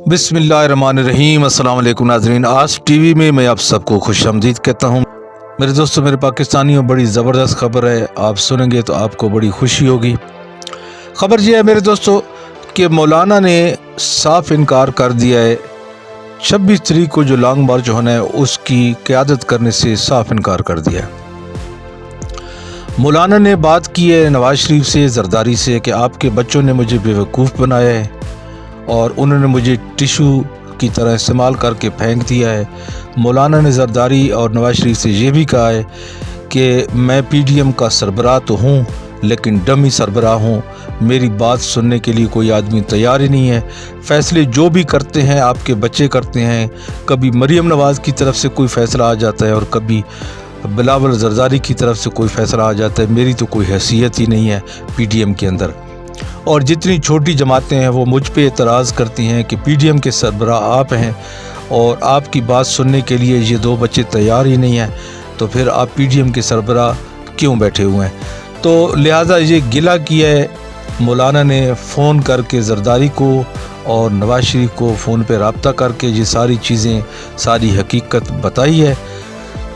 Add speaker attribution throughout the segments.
Speaker 1: बिस्मिल्लाहिर्रहमानिर्रहीम। अस्सलाम वालेकुम नाज़रीन। आज टीवी में मैं आप सबको खुशामदीद कहता हूँ। मेरे दोस्तों, मेरे पाकिस्तानियों, बड़ी ज़बरदस्त खबर है, आप सुनेंगे तो आपको बड़ी खुशी होगी। खबर यह है मेरे दोस्तों कि मौलाना ने साफ इनकार कर दिया है 26 तारीख को जो लॉन्ग मार्च होना है उसकी क़यादत करने से साफ इनकार कर दिया है। मौलाना ने बात की है नवाज शरीफ से, जरदारी से, कि आपके बच्चों ने मुझे बेवकूफ़ बनाया है और उन्होंने मुझे टिशू की तरह इस्तेमाल करके फेंक दिया है। मौलाना ने जरदारी और नवाज शरीफ से ये भी कहा है कि मैं पीडीएम का सरबराह तो हूँ लेकिन डमी सरबराह हूँ, मेरी बात सुनने के लिए कोई आदमी तैयार ही नहीं है। फ़ैसले जो भी करते हैं आपके बच्चे करते हैं, कभी मरीम नवाज़ की तरफ से कोई फ़ैसला आ जाता है और कभी बिलावल जरदारी की तरफ से कोई फ़ैसला आ जाता है। मेरी तो कोई हैसियत ही नहीं है पीडीएम के अंदर। और जितनी छोटी जमातें हैं वो मुझ पे एतराज़ करती हैं कि पीडीएम के सरबराह आप हैं और आपकी बात सुनने के लिए ये दो बच्चे तैयार ही नहीं हैं, तो फिर आप पीडीएम के सरबराह क्यों बैठे हुए हैं। तो लिहाजा ये गिला किया है मौलाना ने फ़ोन करके जरदारी को और नवाज शरीफ को फ़ोन पे रब्ता करके ये सारी चीज़ें, सारी हकीकत बताई है।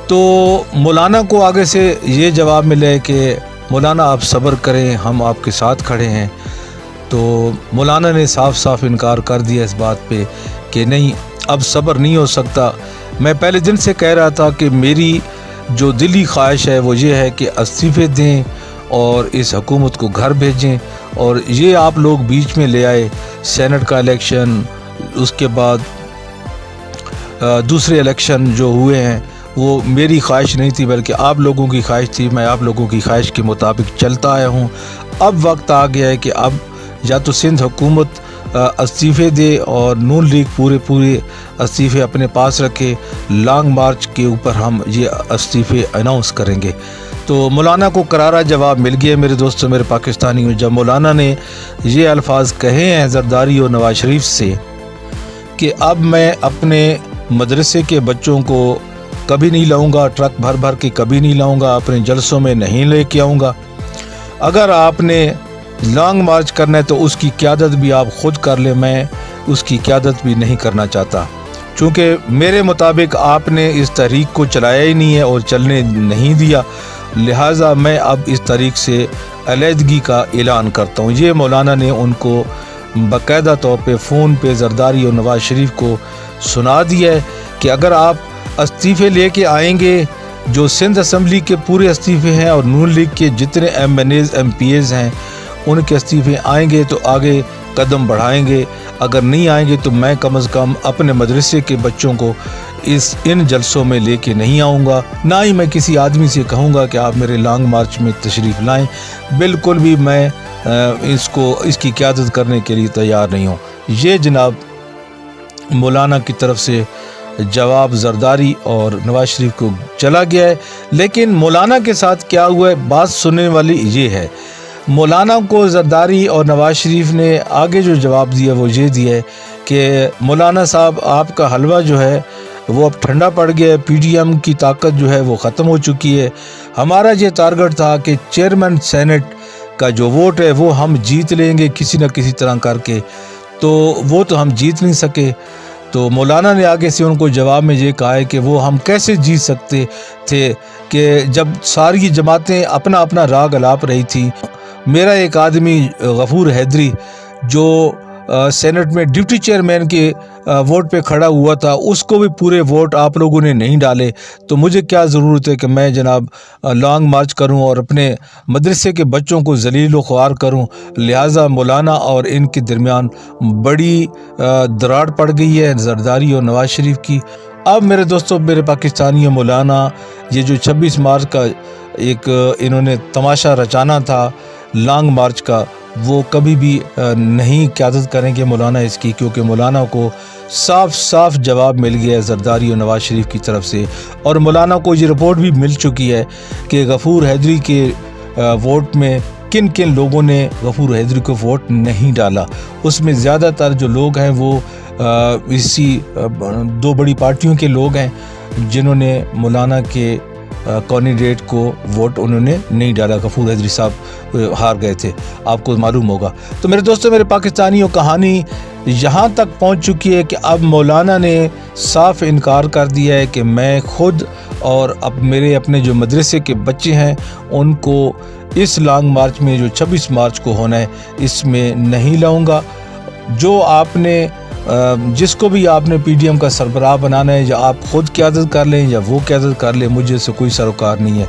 Speaker 1: तो मौलाना को आगे से ये जवाब मिला है कि मौलाना आप सब्र करें, हम आपके साथ खड़े हैं। तो मौलाना ने साफ साफ इनकार कर दिया इस बात पे कि नहीं, अब सब्र नहीं हो सकता। मैं पहले दिन से कह रहा था कि मेरी जो दिली ख्वाहिश है वो ये है कि इस्तीफ़े दें और इस हुकूमत को घर भेजें, और ये आप लोग बीच में ले आए सेनेट का इलेक्शन, उसके बाद दूसरे इलेक्शन जो हुए हैं वो मेरी ख्वाहिश नहीं थी बल्कि आप लोगों की ख्वाहिश थी। मैं आप लोगों की ख्वाहिश के मुताबिक चलता आया हूँ। अब वक्त आ गया है कि अब या तो सिंध हुकूमत इस्तीफ़े दे और नून लीग पूरे इस्तीफ़े अपने पास रखे, लॉन्ग मार्च के ऊपर हम ये इस्तीफ़े अनाउंस करेंगे। तो मौलाना को करारा जवाब मिल गया मेरे दोस्तों, मेरे पाकिस्तानियों। जब मौलाना ने ये अल्फाज कहे हैं जरदारी और नवाज शरीफ से कि अब मैं अपने मदरसे के बच्चों को कभी नहीं लाऊंगा, ट्रक भर भर के कभी नहीं लाऊंगा, अपने जलसों में नहीं लेके आऊँगा, अगर आपने लॉन्ग मार्च करना है तो उसकी क़यादत भी आप ख़ुद कर लें, मैं उसकी क़यादत भी नहीं करना चाहता, चूँकि मेरे मुताबिक आपने इस तहरीक को चलाया ही नहीं है और चलने नहीं दिया। लिहाजा मैं अब इस तहरीक से अलहदगी का ऐलान करता हूँ। ये मौलाना ने उनको बाकायदा तौर पे फ़ोन पे जरदारी और नवाज शरीफ को सुना दिया है कि अगर आप इस्तीफ़े लेके आएंगे, जो सिंध असम्बली के पूरे इस्तीफ़े हैं और नून लीग के जितने MNAs MPAs हैं उनके इस्तीफ़े आएंगे तो आगे कदम बढ़ाएंगे, अगर नहीं आएंगे तो मैं कम अज़ कम अपने मदरसे के बच्चों को इन जलसों में लेके नहीं आऊँगा, ना ही मैं किसी आदमी से कहूँगा कि आप मेरे लॉन्ग मार्च में तशरीफ़ लाएँ। बिल्कुल भी मैं इसकी क़यादत करने के लिए तैयार नहीं हूँ। ये जनाब मौलाना की तरफ से जवाब जरदारी और नवाज शरीफ को चला गया है। लेकिन मौलाना के साथ क्या हुआ है, बात सुनने वाली ये है। मौलाना को जरदारी और नवाज शरीफ ने आगे जो जवाब दिया वो ये दिया है कि मौलाना साहब आपका हलवा जो है वो अब ठंडा पड़ गया है, पीडीएम की ताकत जो है वो ख़त्म हो चुकी है। हमारा ये टारगेट था कि चेयरमैन सेनेट का जो वोट है वो हम जीत लेंगे किसी न किसी तरह करके, तो वो तो हम जीत नहीं सके। तो मौलाना ने आगे से उनको जवाब में ये कहा है कि वो हम कैसे जीत सकते थे कि जब सारी जमातें अपना अपना राग अलाप रही थी। मेरा एक आदमी गफूर हैदरी जो सेनेट में डिप्टी चेयरमैन के वोट पे खड़ा हुआ था, उसको भी पूरे वोट आप लोगों ने नहीं डाले, तो मुझे क्या ज़रूरत है कि मैं जनाब लॉन्ग मार्च करूं और अपने मदरसे के बच्चों को ज़लील व ख्वार करूं। लिहाजा मौलाना और इनके दरमियान बड़ी दरार पड़ गई है जरदारी और नवाज शरीफ की। अब मेरे दोस्तों, मेरे पाकिस्तानियों, मौलाना ये जो 26 मार्च का एक इन्होंने तमाशा रचाना था लॉन्ग मार्च का, वो कभी भी नहीं क़यादत करेंगे मौलाना इसकी, क्योंकि मौलाना को साफ साफ जवाब मिल गया है जरदारी और नवाज शरीफ की तरफ से। और मौलाना को ये रिपोर्ट भी मिल चुकी है कि गफूर हैदरी के वोट में किन किन लोगों ने गफूर हैदरी को वोट नहीं डाला। उसमें ज़्यादातर जो लोग हैं वो इसी दो बड़ी पार्टियों के लोग हैं जिन्होंने मौलाना के कैंडिडेट को वोट उन्होंने नहीं डाला। गफूर हैदरी साहब हार गए थे, आपको मालूम होगा। तो मेरे दोस्तों, मेरे पाकिस्तानियों, कहानी यहाँ तक पहुँच चुकी है कि अब मौलाना ने साफ इनकार कर दिया है कि मैं खुद और अब मेरे अपने जो मदरसे के बच्चे हैं उनको इस लॉन्ग मार्च में जो 26 मार्च को होना है इसमें नहीं लाऊंगा। जो आपने जिसको भी आपने पीडीएम का सरबराह बनाना है, या आप खुद क़यादत कर लें या वो क़यादत कर ले, मुझे से कोई सरोकार नहीं है।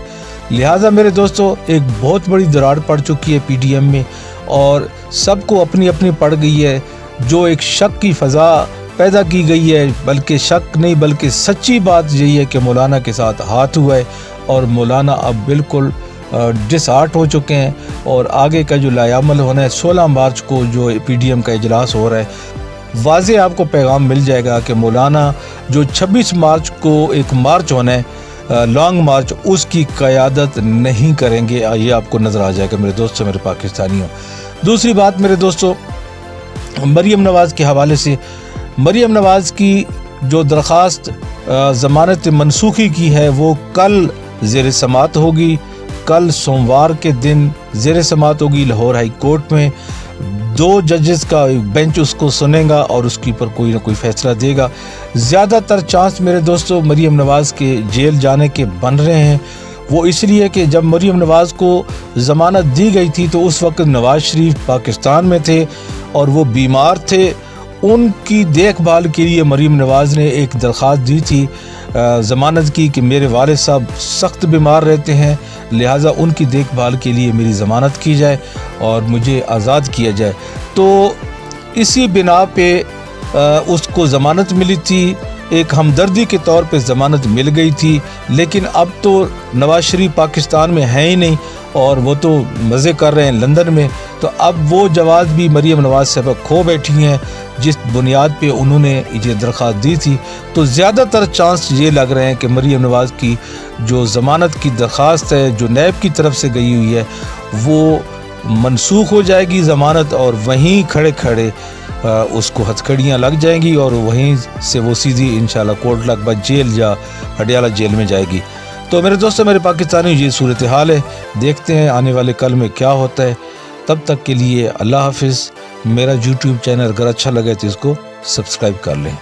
Speaker 1: लिहाजा मेरे दोस्तों, एक बहुत बड़ी दरार पड़ चुकी है पीडीएम में और सबको अपनी अपनी पड़ गई है। जो एक शक की फ़ज़ा पैदा की गई है, बल्कि शक नहीं बल्कि सच्ची बात यही है कि मौलाना के साथ हाथ हुआ है और मौलाना अब बिल्कुल डिसहार्ट हो चुके हैं। और आगे का जो लायामल होना है 16 मार्च को जो पीडीएम का इजलास हो रहा है, वाज़े आपको पैगाम मिल जाएगा कि मौलाना जो 26 मार्च को एक मार्च होना है लॉन्ग मार्च, उसकी क़यादत नहीं करेंगे। ये आपको नज़र आ जाएगा मेरे दोस्तों, मेरे पाकिस्तानियों। दूसरी बात मेरे दोस्तों, मरीम नवाज़ के हवाले से, मरीम नवाज़ की जो दरख्वास्त ज़मानत मनसूखी की है वो कल ज़ेर समात होगी। कल सोमवार के दिन ज़ेर समात होगी लाहौर हाई कोर्ट में। 2 जजेस का बेंच उसको सुनेगा और उसके ऊपर कोई ना कोई फैसला देगा। ज़्यादातर चांस मेरे दोस्तों मरीम नवाज़ के जेल जाने के बन रहे हैं। वो इसलिए कि जब मरीम नवाज़ को ज़मानत दी गई थी तो उस वक्त नवाज़ शरीफ पाकिस्तान में थे और वो बीमार थे। उनकी देखभाल के लिए मरीम नवाज़ ने एक दरख्वास्त दी थी ज़मानत की कि मेरे वालिद साहब सख्त बीमार रहते हैं, लिहाजा उनकी देखभाल के लिए मेरी ज़मानत की जाए और मुझे आज़ाद किया जाए। तो इसी बिना पे उसको ज़मानत मिली थी, एक हमदर्दी के तौर पे ज़मानत मिल गई थी। लेकिन अब तो नवाज़ शरीफ पाकिस्तान में है ही नहीं और वो तो मज़े कर रहे हैं लंदन में। तो अब वो जवाब भी मरीम नवाज़ साहब खो बैठी हैं जिस बुनियाद पे उन्होंने ये दरख्वास्त दी थी। तो ज़्यादातर चांस ये लग रहे हैं कि मरीम नवाज़ की जो ज़मानत की दरख्वास्त है जो नैब की तरफ से गई हुई है वो मनसूख हो जाएगी ज़मानत, और वहीं खड़े खड़े उसको हथकड़ियाँ लग जाएंगी और वहीं से वो सीधी इंशाल्लाह कोट लखपत जेल या हडियाला जेल में जाएगी। तो मेरे दोस्तों, मेरे पाकिस्तानी, ये सूरत हाल है। देखते हैं आने वाले कल में क्या होता है। तब तक के लिए अल्लाह हाफिज़। मेरा यूट्यूब चैनल अगर अच्छा लगे तो इसको सब्सक्राइब कर लें।